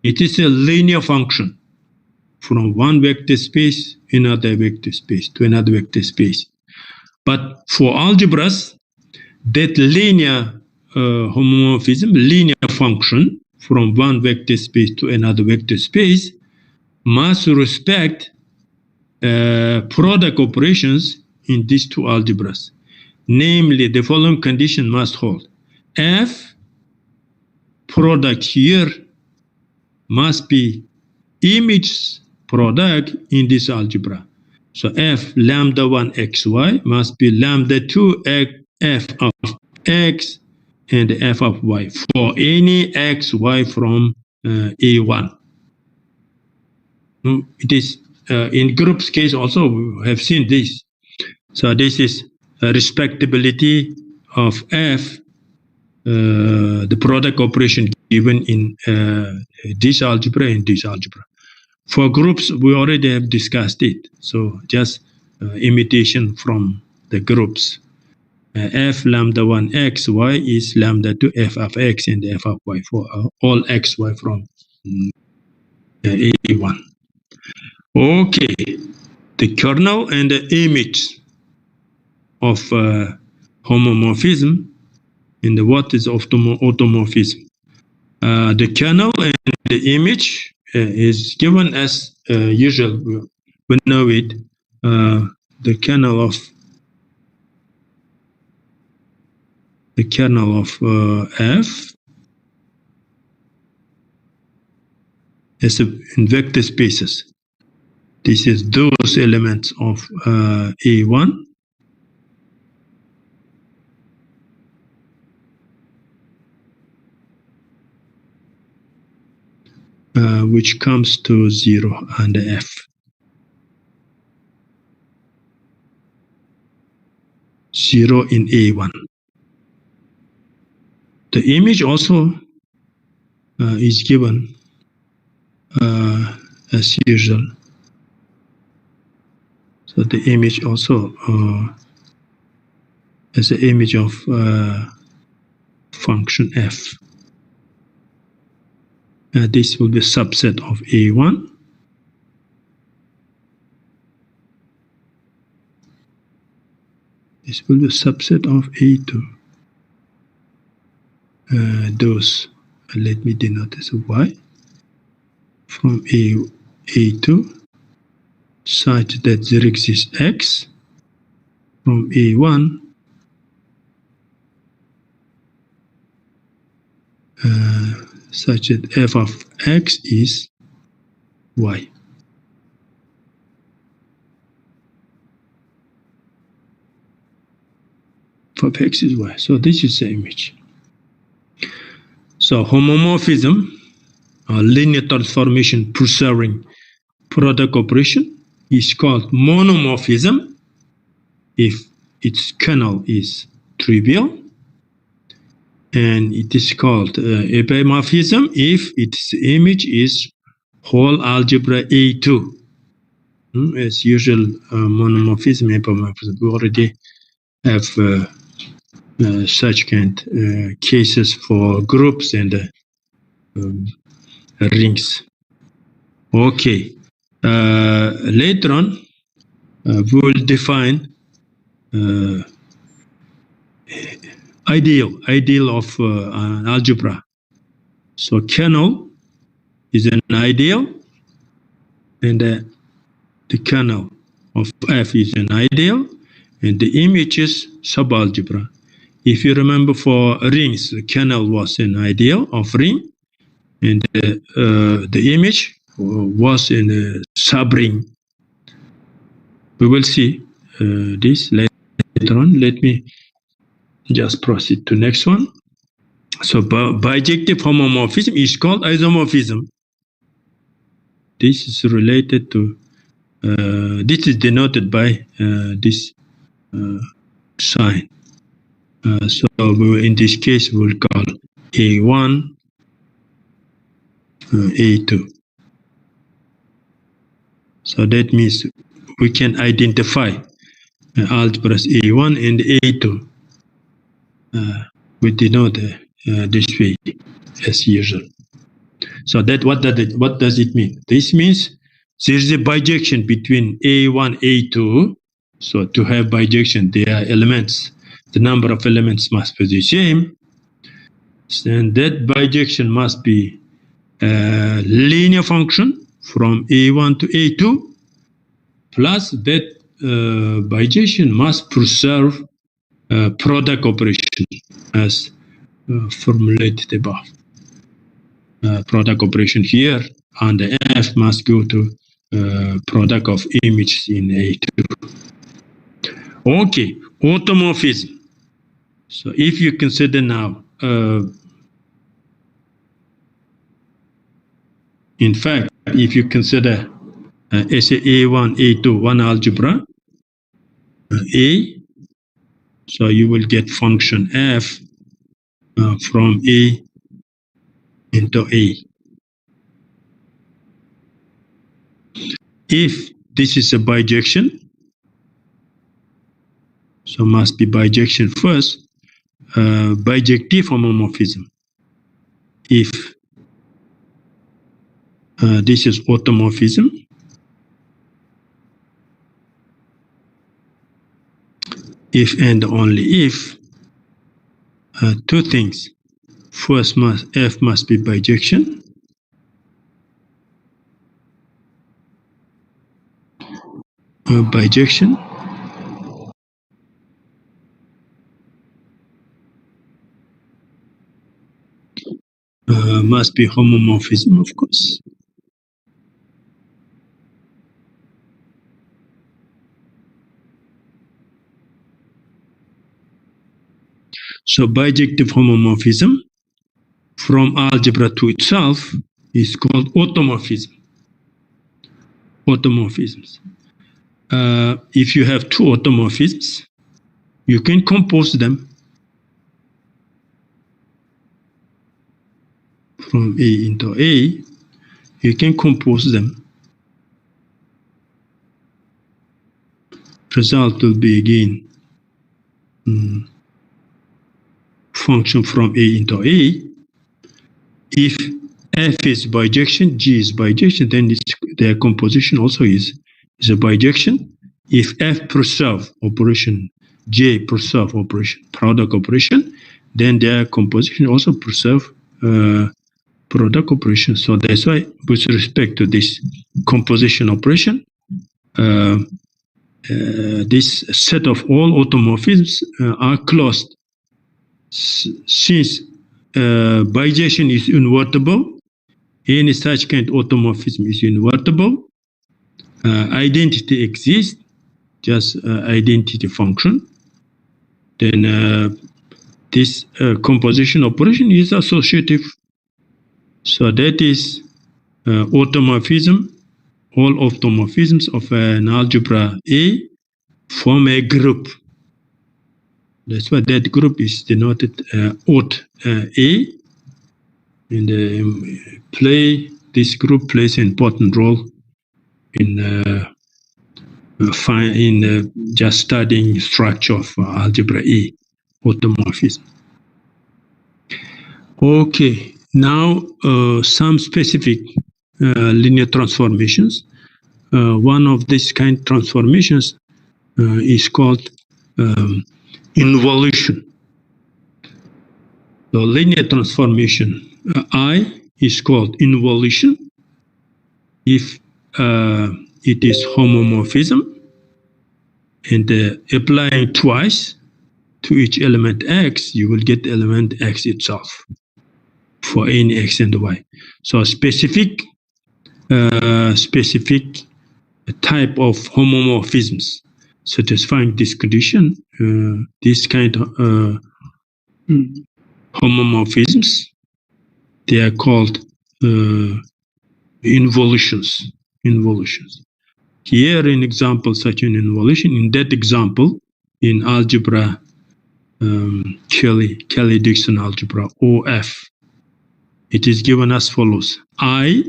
It is a linear function from one vector space another vector space to another vector space. But for algebras, that linear homomorphism, linear function from one vector space to another vector space, must respect product operations in these two algebras. Namely, the following condition must hold. F product here must be image product in this algebra. So f lambda 1 xy must be lambda 2 f of x and f of y for any xy from A1. It is in groups case also we have seen this. So this is a respectability of f, the product operation given in this algebra and this algebra. For groups, we already have discussed it. So just imitation from the groups. F lambda 1 x y is lambda 2 f of x and f of y for all x y from A1. Okay, the kernel and the image of homomorphism and what is automorphism. The kernel and the image is given as usual. We know it. The kernel of f is in vector spaces. This is those elements of A1. Which comes to 0 under f. 0 in A1. The image also is given as usual. So the image also is an image of function f. This will be a subset of A1. This will be a subset of A2. Those, let me denote as a y from A2 such that there exists x from A1 such that f of x is y. F of x is y. So this is the image. So homomorphism, or linear transformation preserving product operation, is called monomorphism if its kernel is trivial, and it is called epimorphism if its image is whole algebra A2. As usual, monomorphism, epimorphism, we already have such kind cases for groups and rings. Okay. Later on, we will define ideal of an algebra. So kernel is an ideal, and the kernel of f is an ideal, and the image is subalgebra. If you remember, for rings, the kernel was an ideal of ring, and the image was in a subring. We will see this later on. Let me just proceed to next one. So bijective homomorphism is called isomorphism. This is related to, this is denoted by this sign. So in this case, we'll call A1, A2. So that means we can identify algebras A1 and A2. We denote this way as usual. So that what does it mean? This means there is a bijection between A1, A2. So to have bijection, there are elements. The number of elements must be the same. And that bijection must be a linear function from A1 to A2, plus that bijection must preserve product operation as formulated above. Product operation here, and the F must go to product of images in A2. Okay, automorphism. So if you consider now, in fact, if you consider as A1, A2, one algebra, A, so you will get function F from A into A. If this is a bijection, so must be bijection first, bijective homomorphism. If this is automorphism, if and only if, two things. First, F must be bijection. Bijection. Must be homomorphism, of course. So bijective homomorphism from algebra to itself is called automorphism. Automorphisms. If you have two automorphisms, you can compose them from A into A. You can compose them. Result will be again function from A into A. If F is bijection, G is bijection, then their composition also is a bijection. If F preserve operation, J preserve operation, product operation, then their composition also preserve product operation. So that's why, with respect to this composition operation, this set of all automorphisms are closed. Since bijection is invertible, any such kind of automorphism is invertible, identity exists, just identity function, then this composition operation is associative. So that is automorphism. All automorphisms of an algebra A form a group. That's why that group is denoted aut A. And this group plays an important role in just studying structure of algebra A, automorphism. Okay, now some specific linear transformations. One of this kind of transformations is called involution. The linear transformation I is called involution if it is homomorphism and applying twice to each element x, you will get element x itself for any x and y. So specific type of homomorphisms satisfying this condition, this kind of homomorphisms, they are called involutions. Here in example such an involution, in that example, in algebra, Kelly-Dixon algebra, OF, it is given as follows. I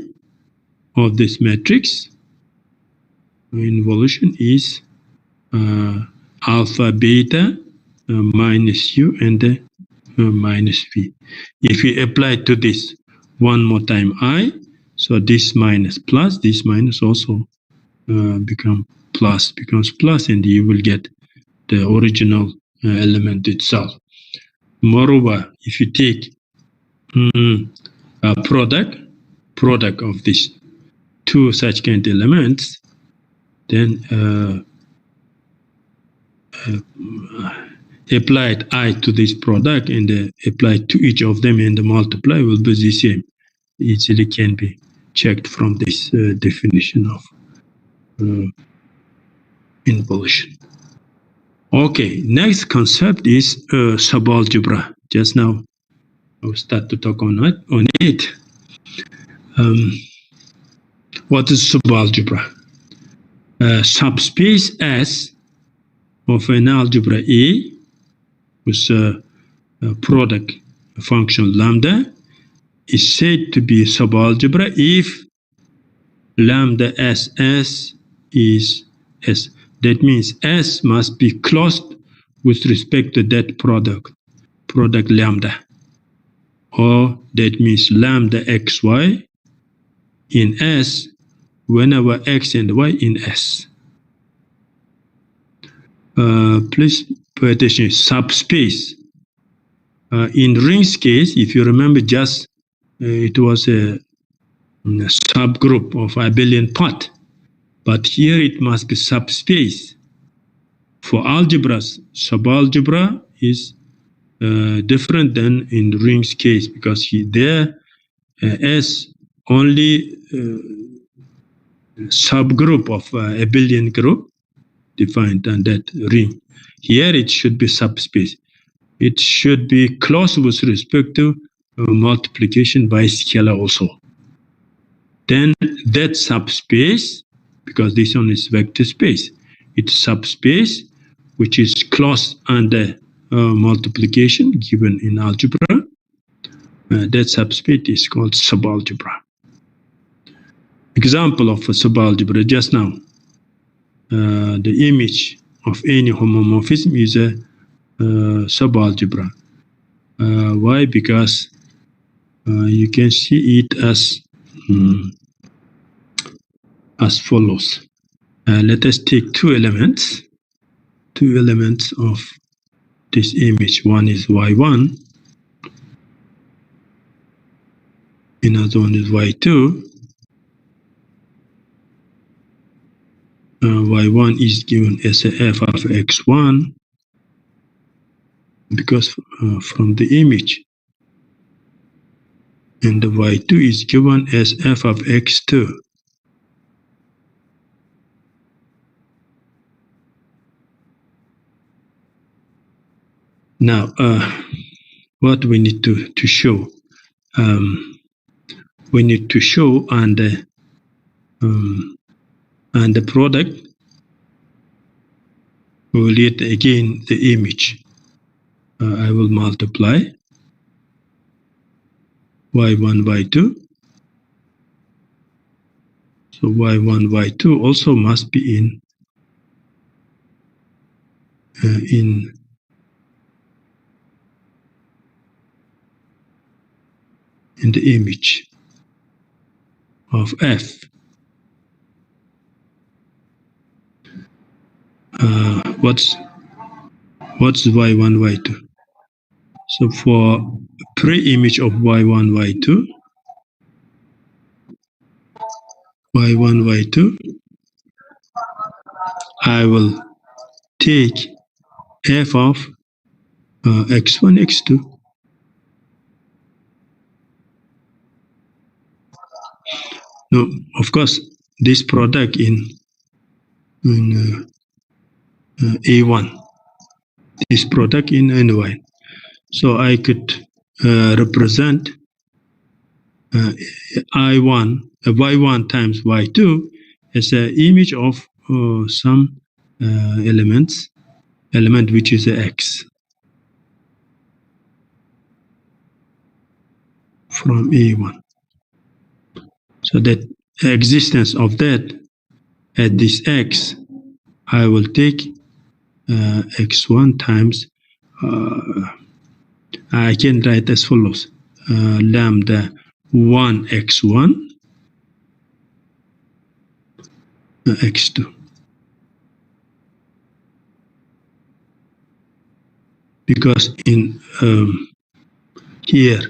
of this matrix, involution, is alpha, beta, minus u, and minus v. If we apply to this one more time I, so this minus plus, this minus also becomes plus, and you will get the original element itself. Moreover, if you take a product of these two such kind of elements, then applied I to this product and applied to each of them, and the multiply will be the same. Easily can be checked from this definition of involution. Okay, next concept is subalgebra. Just now I will start to talk on it. What is subalgebra? Subspace S of an algebra A with a product function lambda is said to be subalgebra if lambda SS is S. That means S must be closed with respect to that product lambda. Or that means lambda xy in S whenever x and y in S. Please pay attention, subspace. In rings case, if you remember, just it was a subgroup of abelian part. But here it must be subspace. For algebras, subalgebra is different than in rings case, because there S only subgroup of abelian group defined on that ring. Here it should be subspace. It should be closed with respect to multiplication by scalar also. Then that subspace, because this one is vector space, it's subspace which is closed under multiplication given in algebra. That subspace is called subalgebra. Example of a subalgebra just now. The image of any homomorphism is a subalgebra. Why? Because you can see it as follows. Let us take two elements of this image. One is y1, another one is y2. Y1 is given as a f of x1 because from the image, and the y2 is given as f of x2. Now, what we need to show? We need to show on the product, we will get again the image. I will multiply y1, y2. So y1, y2 also must be in the image of f. What's y1, y2? So for pre-image of y1, y2, I will take f of x1, x2. Now, of course, this product in A1, this product in NY. So I could represent I1, y1 times y2 as an image of some element which is x from A1. So that existence of that at this x, I will take x1 times, I can write as follows, lambda 1 x1 x2. Because in here,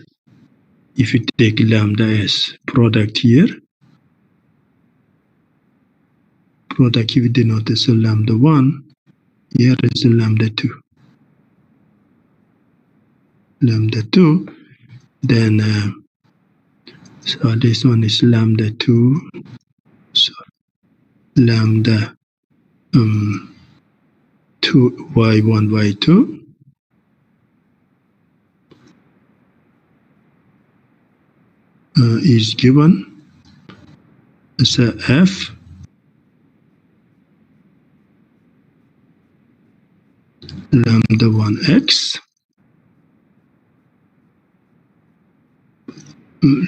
if you take lambda as product here, product if you denote as a lambda 1, here is a lambda 2. Lambda 2, then so this one is lambda 2, so lambda 2 y1 y2 is given as a f lambda 1x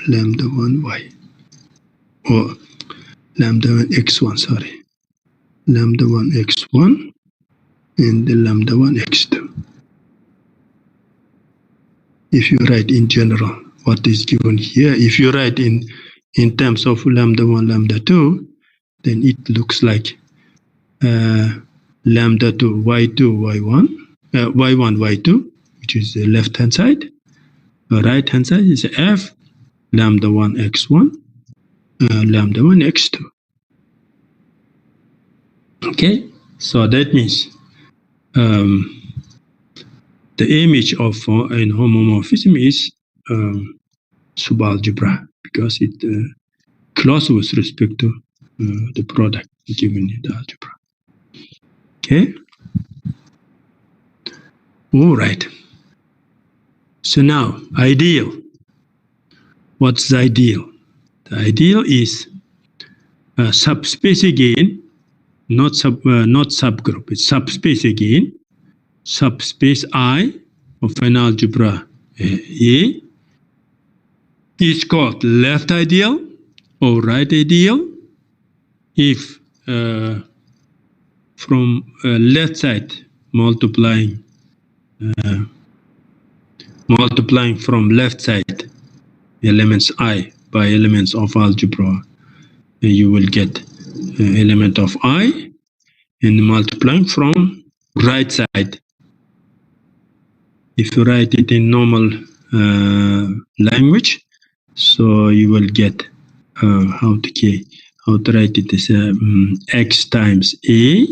lambda 1y, or lambda 1x1, sorry, lambda 1x1 and the lambda 1x2. If you write in general what is given here, if you write in terms of lambda 1, lambda 2, then it looks like lambda 2, y2, y1, y1, y2, which is the left-hand side. The right-hand side is f lambda 1, x1, lambda 1, x2. Okay, so that means the image of an homomorphism is subalgebra, because it close with respect to the product given in the algebra. Okay. All right. So now, ideal. What's the ideal? The ideal is subspace again, not subgroup. It's subspace again. Subspace I of an algebra A is called left ideal or right ideal if from left side multiplying from left side elements I by elements of algebra, you will get element of I, and multiplying from right side. If you write it in normal language, so you will get how to write it as x times A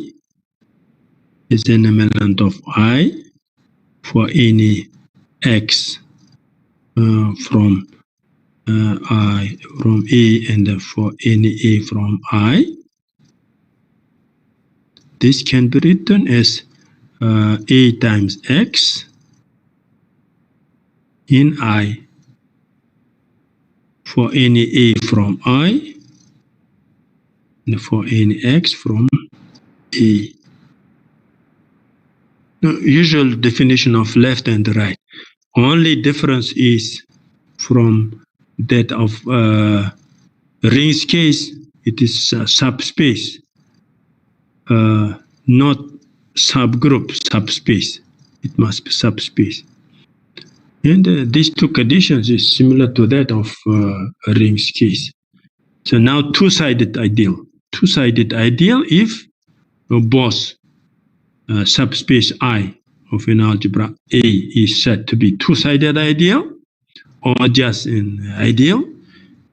is an element of I for any x from I from A, and for any A from I. This can be written as A times x in I for any A from I and for any x from A. Now, usual definition of left and right. Only difference is from that of Ring's case, it is subspace, not subgroup, subspace. It must be subspace. And these two conditions is similar to that of Ring's case. So now two-sided ideal. Two-sided ideal if both subspace I of an algebra A is said to be two-sided ideal, or just an ideal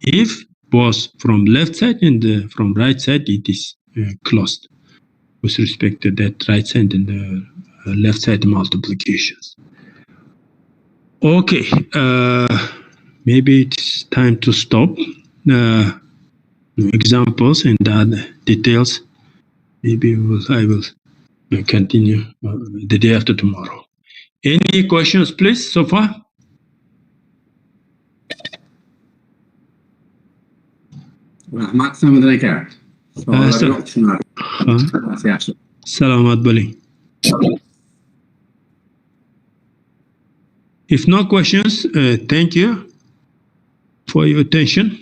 if both from left side and from right side it is closed with respect to that right side and the left side multiplications. Okay, maybe it's time to stop. Examples and other details. Maybe I will continue the day after tomorrow. Any questions, please, so far? ما أقسم ذلك. Salamat Bali. If no questions, thank you for your attention.